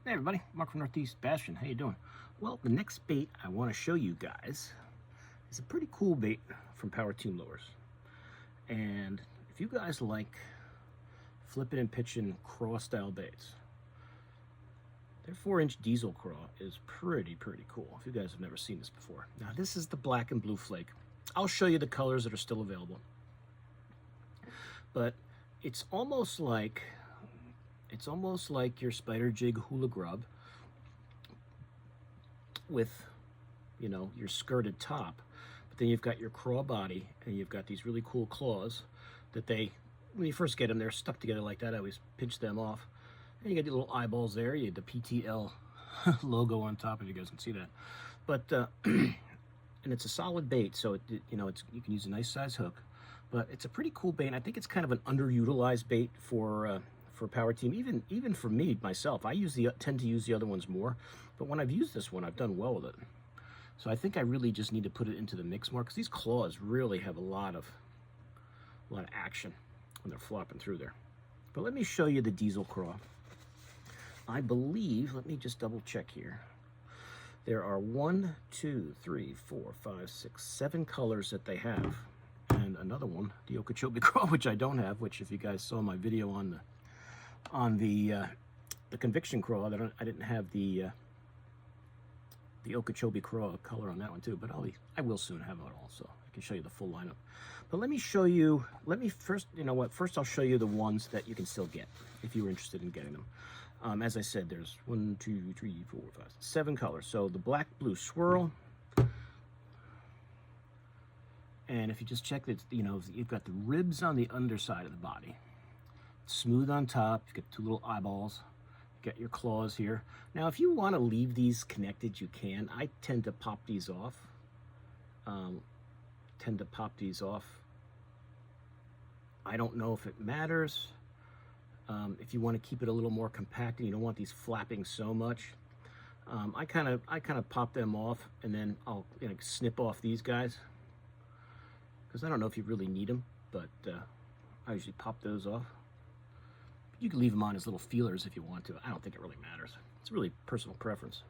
Hey everybody, Mark from Northeast Bastion. How you doing? Well, the next bait I want to show you guys is a pretty cool bait from PowerTeam lures. And if you guys like flipping and pitching craw style baits, their 4-inch diesel craw is pretty cool. If you guys have never seen this before. Now this is the black and blue flake. I'll show you the colors that are still available. But it's almost like your spider jig hula grub with, you know, your skirted top, but then you've got your craw body and you've got these really cool claws that when you first get them, they're stuck together like that. I always pinch them off. And you got the little eyeballs there. You have the PTL logo on top, if you guys can see that. But and it's a solid bait, so you can use a nice size hook. But it's a pretty cool bait. And I think it's kind of an underutilized bait for PowerTeam, even for me myself. I tend to use the other ones more, but when I've used this one, I've done well with it. So I think I really just need to put it into the mix more, because these claws really have a lot of action when they're flopping through there. But let me show you the diesel craw. I believe, let me just double check here. There are 1, 2, 3, 4, 5, 6, 7 colors that they have, and another one, the Okeechobee craw, which I don't have. Which, if you guys saw my video on the conviction craw, I didn't have the Okeechobee craw color on that one too, but I will soon have it all, so I can show you the full lineup. But let me first, first I'll show you the ones that you can still get if you were interested in getting them. As I said, there's 1, 2, 3, 4, 5, 7 colors. So the black blue swirl, and if you just check that, you've got the ribs on the underside of the body, smooth on top. You get 2 little eyeballs. You got your claws here. Now, if you want to leave these connected, you can. I tend to pop these off. I don't know if it matters. If you want to keep it a little more compact and you don't want these flapping so much, I kind of pop them off, and then I'll snip off these guys, because I don't know if you really need them, but I usually pop those off. You can leave them on as little feelers if you want to. I don't think it really matters. It's really personal preference.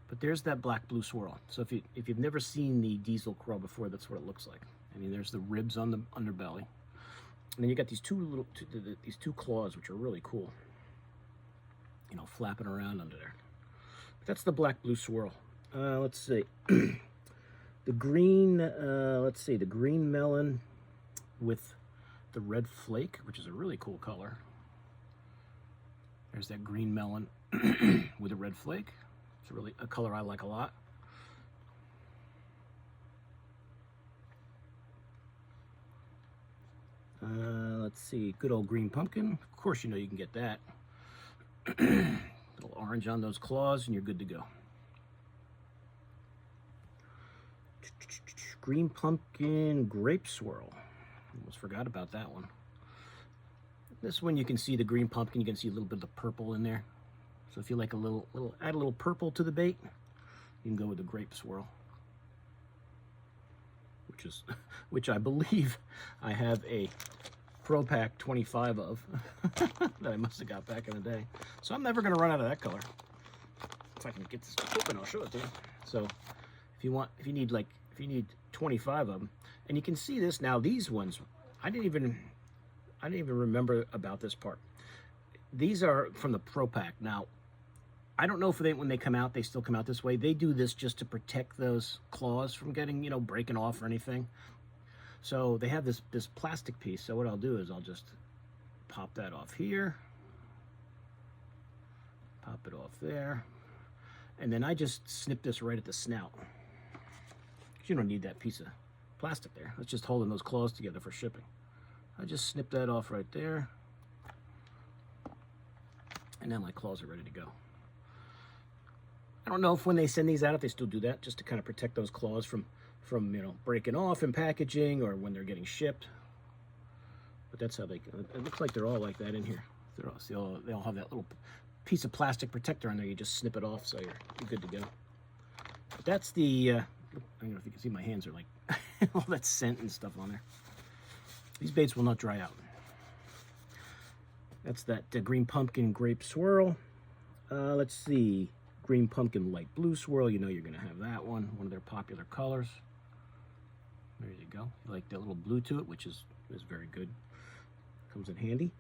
But there's that black blue swirl. So if you've never seen the diesel craw before, that's what it looks like. I mean, there's the ribs on the underbelly, and then you got these two claws, which are really cool. Flapping around under there. But that's the black blue swirl. Let's see. The green. Let's see. The green melon with the red flake, which is a really cool color. There's that green melon with a red flake. It's really a color I like a lot. Let's see, good old green pumpkin. Of course, you can get that. Little orange on those claws, and you're good to go. Green pumpkin grape swirl. Almost forgot about that one. This one, you can see the green pumpkin. You can see a little bit of the purple in there. So if you like add a little purple to the bait, you can go with the grape swirl, which I believe I have a Pro Pack 25 of that I must have got back in the day. So I'm never going to run out of that color. If I can get this open, I'll show it to you. So if you need 25 of them, and you can see this now. These ones, I didn't even remember about this part. These are from the Pro Pack. Now, I don't know if when they come out, they still come out this way. They do this just to protect those claws from getting, breaking off or anything. So they have this plastic piece. So what I'll do is I'll just pop that off here. Pop it off there. And then I just snip this right at the snout, because you don't need that piece of plastic there. It's just holding those claws together for shipping. I just snip that off right there, and now my claws are ready to go. I don't know if when they send these out, if they still do that, just to kind of protect those claws from breaking off in packaging, or when they're getting shipped. But that's how it looks like they're all like that in here. They all have that little piece of plastic protector on there. You just snip it off, so you're good to go. But that's the, I don't know if you can see, my hands are like all that scent and stuff on there. These baits will not dry out. That's that green pumpkin grape swirl. Let's see. Green pumpkin light blue swirl. You know you're going to have that one of their popular colors. There you go. You like that little blue to it, which is very good. Comes in handy.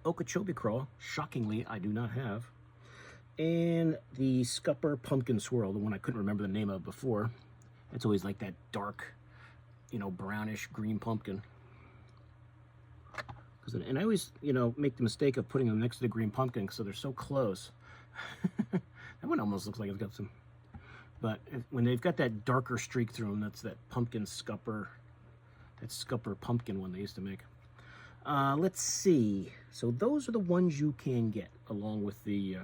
Okeechobee Craw, shockingly, I do not have. And the Scupper Pumpkin Swirl, the one I couldn't remember the name of before. It's always like that dark, you know, brownish green pumpkin. And I always, you know, make the mistake of putting them next to the green pumpkin so they're so close. That one almost looks like it's got some, but when they've got that darker streak through them, that's that pumpkin scupper, that scupper pumpkin one they used to make. Let's see. So those are the ones you can get along with the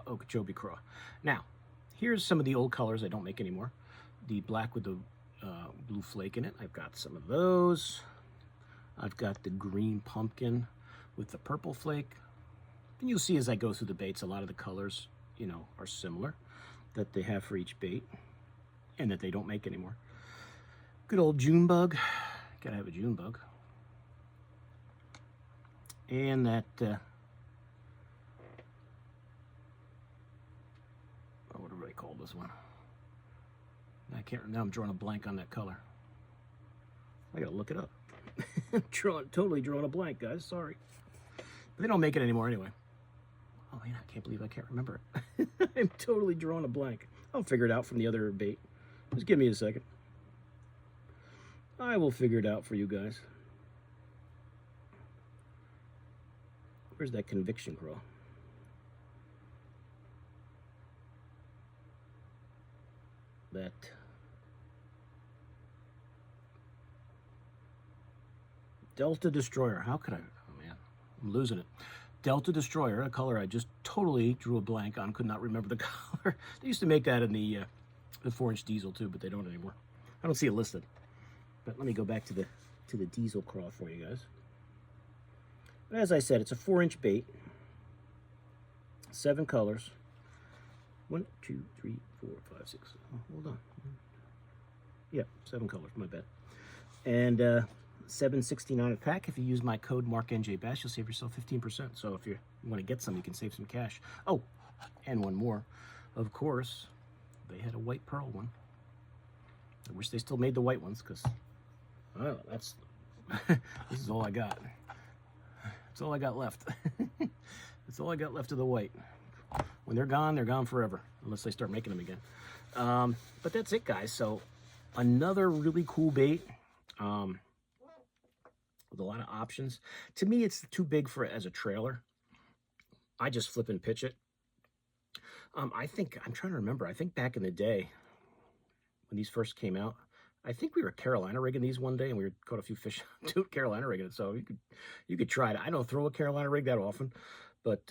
Okeechobee Craw. Now, here's some of the old colors I don't make anymore. The black with the blue flake in it. I've got some of those. I've got the green pumpkin with the purple flake. And you'll see as I go through the baits, a lot of the colors, you know, are similar that they have for each bait and that they don't make anymore. Good old June bug. Gotta have a June bug. And that, what do I call this one? I can't remember. Now I'm drawing a blank on that color. I gotta look it up. I'm totally drawing a blank, guys. Sorry. But they don't make it anymore anyway. Oh man, I can't believe I can't remember it. I'm totally drawing a blank. I'll figure it out from the other bait. Just give me a second. I will figure it out for you guys. Where's that conviction crawl? That Delta Destroyer. How could I? Oh man, I'm losing it. Delta Destroyer, a color I just totally drew a blank on. Could not remember the color. They used to make that in the 4-inch diesel too, but they don't anymore. I don't see it listed. But let me go back to the diesel craw for you guys. But as I said, it's a 4-inch bait. 7 colors. 1, 2, 3, 4, 5, 6. Oh, hold on. Yeah, 7 colors. My bad. And $7.69 a pack. If you use my code MarkNJBass, you'll save yourself 15%. So if you want to get some, you can save some cash. Oh, and one more. Of course, they had a white pearl one. I wish they still made the white ones because, oh, that's this is all I got. That's all I got left. That's all I got left of the white. When they're gone forever, unless they start making them again. But that's it, guys. So another really cool bait. With a lot of options. To me, it's too big for it as a trailer. I just flip and pitch it. I'm trying to remember. I think back in the day when these first came out, I think we were Carolina rigging these one day, and we caught a few fish to Carolina rigging it. So you could try it. I don't throw a Carolina rig that often, but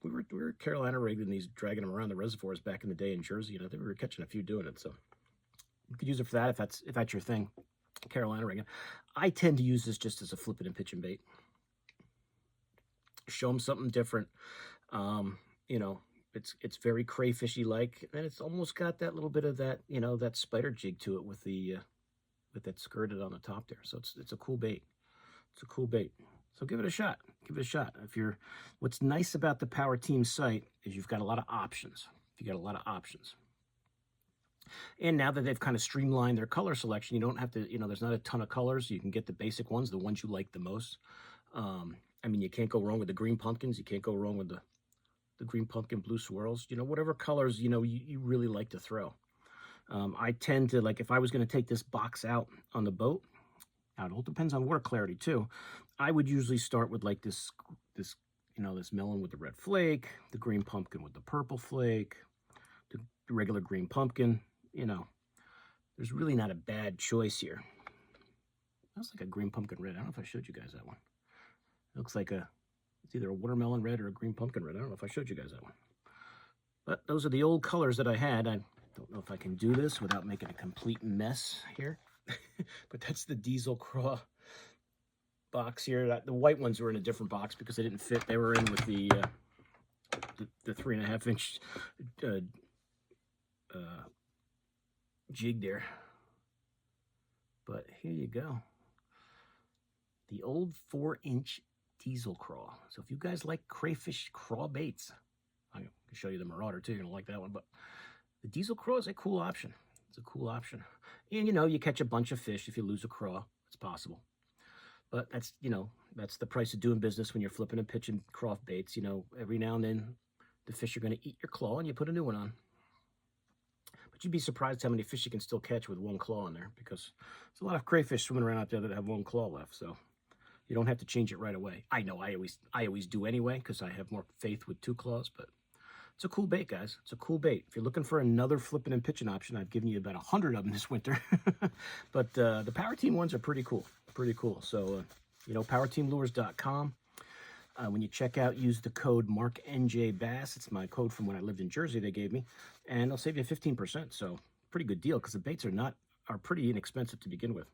we were Carolina rigging these, dragging them around the reservoirs back in the day in Jersey, and I think we were catching a few doing it. So you could use it for that if that's your thing. Carolina rigging. I tend to use this just as a flipping and pitching bait. Show them something different. You know, it's very crayfishy like, and it's almost got that little bit of that, you know, that spider jig to it with the with that skirted on the top there. So it's a cool bait. It's a cool bait. So give it a shot. Give it a shot. What's nice about the PowerTeam site is you've got a lot of options. You got a lot of options. And now that they've kind of streamlined their color selection, you don't have to, you know, there's not a ton of colors. You can get the basic ones, the ones you like the most. I mean, you can't go wrong with the green pumpkins. You can't go wrong with the green pumpkin blue swirls. You know, whatever colors, you know, you really like to throw. I tend to, like, if I was going to take this box out on the boat, now it all depends on water clarity too. I would usually start with like this, you know, this melon with the red flake, the green pumpkin with the purple flake, the regular green pumpkin. You know, there's really not a bad choice here. That's like a green pumpkin red. I don't know if I showed you guys that one. It looks like it's either a watermelon red or a green pumpkin red. I don't know if I showed you guys that one. But those are the old colors that I had. I don't know if I can do this without making a complete mess here. But that's the Diesel Craw box here. The white ones were in a different box because they didn't fit. They were in with the 3.5-inch jig there. But here you go. The old 4-inch diesel craw. So if you guys like crayfish craw baits, I can show you the marauder too. You're gonna like that one, but the diesel craw is a cool option. It's a cool option. And you catch a bunch of fish. If you lose a craw, it's possible. But that's, that's the price of doing business when you're flipping and pitching craw baits. Every now and then the fish are going to eat your claw and you put a new one on. But you'd be surprised how many fish you can still catch with one claw in there, because there's a lot of crayfish swimming around out there that have one claw left. So you don't have to change it right away. I know I always do anyway, because I have more faith with 2 claws, but it's a cool bait, guys. It's a cool bait. If you're looking for another flipping and pitching option, I've given you about 100 of them this winter. But the PowerTeam ones are pretty cool. Pretty cool. So, PowerTeamLures.com. When you check out, use the code MarkNJBass. It's my code from when I lived in Jersey they gave me. And they'll save you 15%. So, pretty good deal, because the baits are pretty inexpensive to begin with.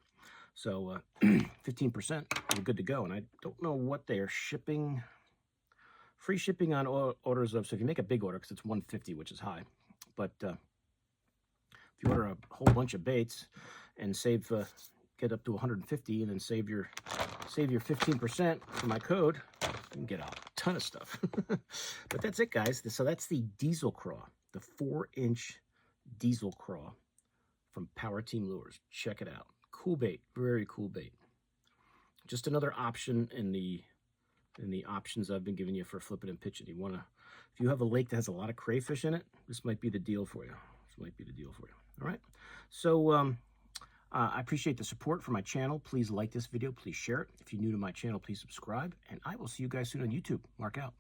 So, 15%, you're good to go. And I don't know what they are shipping. Free shipping on orders of, so if you make a big order, because it's $150, which is high, but if you order a whole bunch of baits and get up to $150 and then save your 15% for my code, you can get a ton of stuff. But that's it, guys. So that's the diesel craw, the 4-inch diesel craw from PowerTeam Lures. Check it out. Cool bait, very cool bait. Just another option in the options I've been giving you for flipping and pitching. If you have a lake that has a lot of crayfish in it, this might be the deal for you. This might be the deal for you. All right. So I appreciate the support for my channel. Please like this video. Please share it. If you're new to my channel, please subscribe. And I will see you guys soon on YouTube. Mark out.